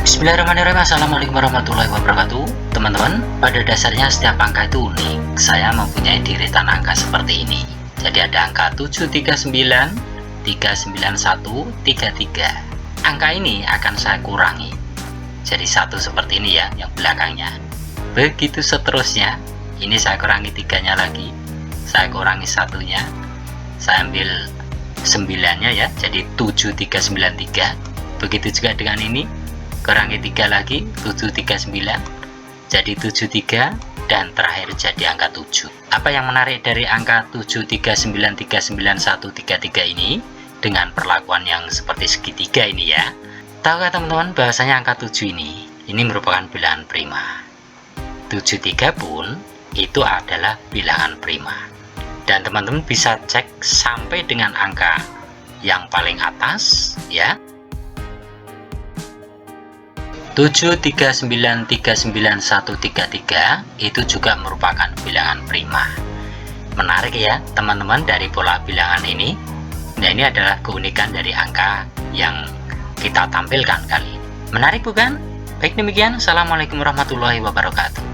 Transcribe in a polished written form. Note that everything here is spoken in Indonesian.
Bismillahirrahmanirrahim. Assalamualaikum warahmatullahi wabarakatuh. Teman-teman, pada dasarnya setiap angka itu unik. Saya mempunyai deretan angka seperti ini. Jadi ada angka 739, 391, 33. Angka ini akan saya kurangi jadi satu seperti ini ya, yang belakangnya. Begitu seterusnya. Ini saya kurangi tiganya lagi, saya kurangi satunya, saya ambil 9-nya ya, jadi 7393. Begitu juga dengan ini, kurangi 3 lagi, 739 jadi 73, dan terakhir jadi angka 7. Apa yang menarik dari angka 739399133 ini dengan perlakuan yang seperti segitiga ini ya? Tahukah teman-teman bahwasanya angka 7 ini merupakan bilangan prima. 73 pun itu adalah bilangan prima. Dan teman-teman bisa cek sampai dengan angka yang paling atas ya, 739399133 itu juga merupakan bilangan prima. Menarik ya teman-teman dari pola bilangan ini. Nah, ini adalah keunikan dari angka yang kita tampilkan kali ini. Menarik bukan? Baik, demikian. Assalamualaikum warahmatullahi wabarakatuh.